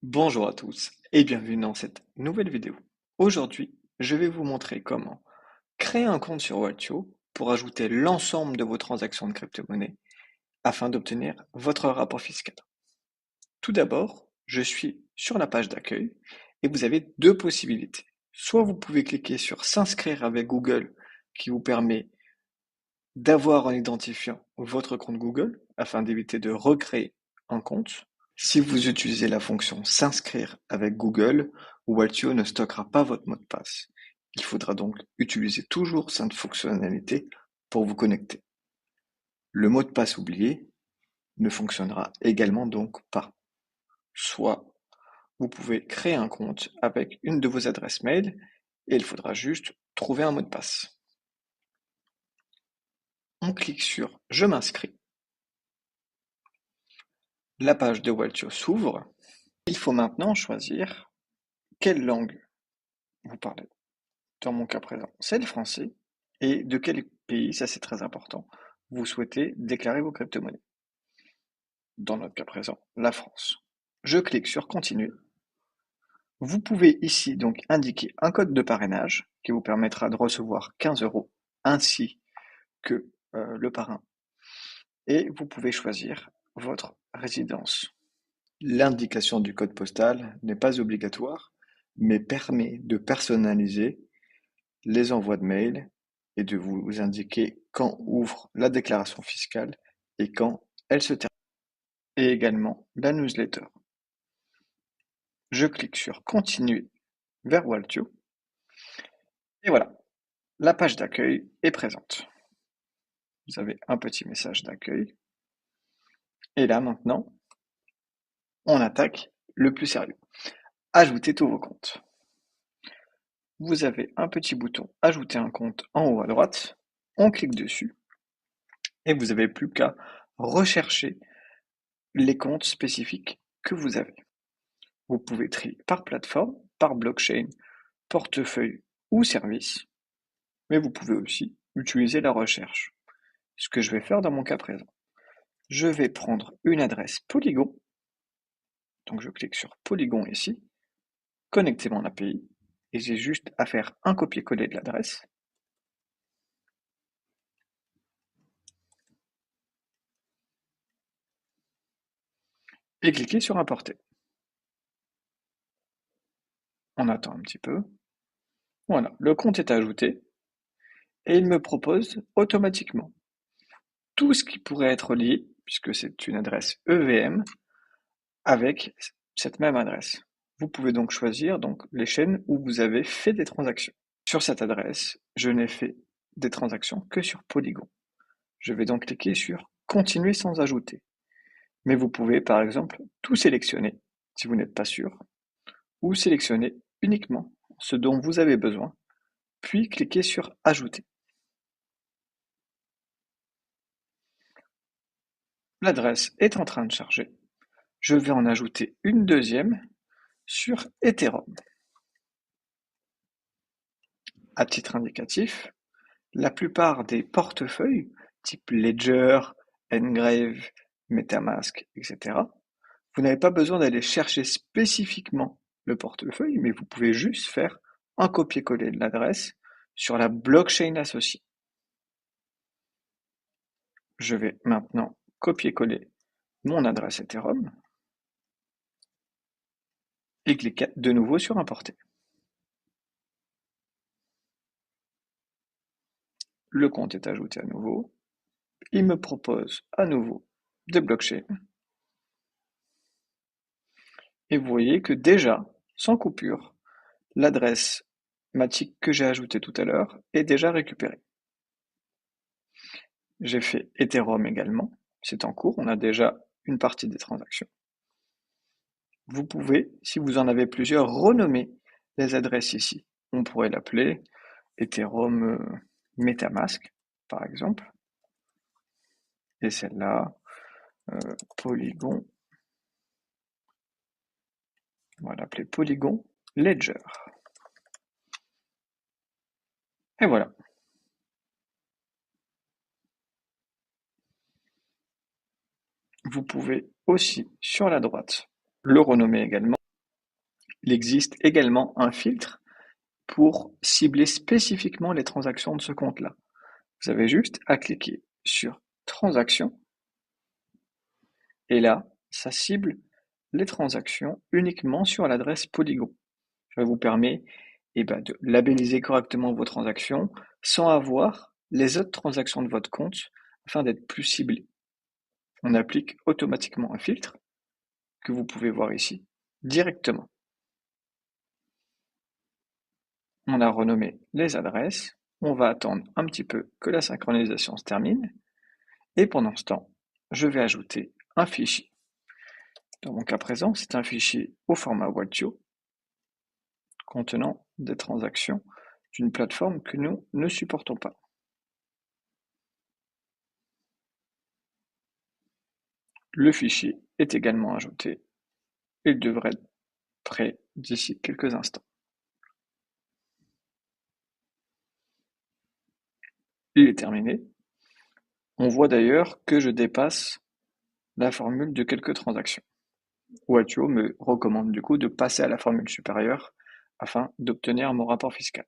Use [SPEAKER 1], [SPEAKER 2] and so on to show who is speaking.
[SPEAKER 1] Bonjour à tous et bienvenue dans cette nouvelle vidéo. Aujourd'hui, je vais vous montrer comment créer un compte sur Waltio pour ajouter l'ensemble de vos transactions de crypto-monnaie afin d'obtenir votre rapport fiscal. Tout d'abord, je suis sur la page d'accueil et vous avez deux possibilités. Soit vous pouvez cliquer sur s'inscrire avec Google qui vous permet d'avoir en identifiant votre compte Google afin d'éviter de recréer un compte. Si vous utilisez la fonction s'inscrire avec Google, Waltio ne stockera pas votre mot de passe. Il faudra donc utiliser toujours cette fonctionnalité pour vous connecter. Le mot de passe oublié ne fonctionnera également donc pas. Soit vous pouvez créer un compte avec une de vos adresses mail et il faudra juste trouver un mot de passe. On clique sur Je m'inscris. La page de Waltio s'ouvre. Il faut maintenant choisir quelle langue vous parlez. Dans mon cas présent, c'est le français. Et de quel pays, ça c'est très important, vous souhaitez déclarer vos crypto-monnaies. Dans notre cas présent, la France. Je clique sur Continuer. Vous pouvez ici donc indiquer un code de parrainage qui vous permettra de recevoir 15 € ainsi que le parrain. Et vous pouvez choisir votre résidence. L'indication du code postal n'est pas obligatoire, mais permet de personnaliser les envois de mails et de vous indiquer quand ouvre la déclaration fiscale et quand elle se termine. Et également la newsletter. Je clique sur Continuer vers Waltio. Et voilà, la page d'accueil est présente. Vous avez un petit message d'accueil. Et là maintenant, on attaque le plus sérieux. Ajouter tous vos comptes. Vous avez un petit bouton Ajouter un compte en haut à droite. On clique dessus et vous n'avez plus qu'à rechercher les comptes spécifiques que vous avez. Vous pouvez trier par plateforme, par blockchain, portefeuille ou service, mais vous pouvez aussi utiliser la recherche. Ce que je vais faire dans mon cas présent. Je vais prendre une adresse Polygon, donc je clique sur Polygon ici, connecter mon API, et j'ai juste à faire un copier-coller de l'adresse. Et cliquer sur Importer. On attend un petit peu. Voilà, le compte est ajouté et il me propose automatiquement tout ce qui pourrait être lié, puisque c'est une adresse EVM, avec cette même adresse. Vous pouvez donc choisir les chaînes où vous avez fait des transactions. Sur cette adresse, je n'ai fait des transactions que sur Polygon. Je vais donc cliquer sur Continuer sans ajouter. Mais vous pouvez par exemple tout sélectionner si vous n'êtes pas sûr, ou sélectionner uniquement ce dont vous avez besoin, puis cliquer sur Ajouter. L'adresse est en train de charger. Je vais en ajouter une deuxième sur Ethereum. À titre indicatif, la plupart des portefeuilles, type Ledger, Ngrave, MetaMask, etc., vous n'avez pas besoin d'aller chercher spécifiquement le portefeuille, mais vous pouvez juste faire un copier-coller de l'adresse sur la blockchain associée. Je vais maintenant copier-coller mon adresse Ethereum et cliquer de nouveau sur Importer. Le compte est ajouté à nouveau. Il me propose à nouveau des blockchains. Et vous voyez que déjà, sans coupure, l'adresse Matic que j'ai ajoutée tout à l'heure est déjà récupérée. J'ai fait Ethereum également, c'est en cours, on a déjà une partie des transactions. Vous pouvez, si vous en avez plusieurs, renommer les adresses ici. On pourrait l'appeler Ethereum MetaMask, par exemple. Et celle-là, Polygon. On va l'appeler Polygon Ledger. Et voilà. Vous pouvez aussi, sur la droite, le renommer également Il existe également un filtre pour cibler spécifiquement les transactions de ce compte-là. Vous avez juste à cliquer sur Transactions et là, ça cible les transactions uniquement sur l'adresse Polygon. Ça vous permet de labelliser correctement vos transactions sans avoir les autres transactions de votre compte afin d'être plus ciblé. On applique automatiquement un filtre que vous pouvez voir ici directement. On a renommé les adresses. On va attendre un petit peu que la synchronisation se termine. Et pendant ce temps, je vais ajouter un fichier. Dans mon cas présent, c'est un fichier au format Waltio contenant des transactions d'une plateforme que nous ne supportons pas. Le fichier est également ajouté. Il devrait être prêt d'ici quelques instants. Il est terminé. On voit d'ailleurs que je dépasse la formule de quelques transactions. Waltio me recommande du coup de passer à la formule supérieure afin d'obtenir mon rapport fiscal.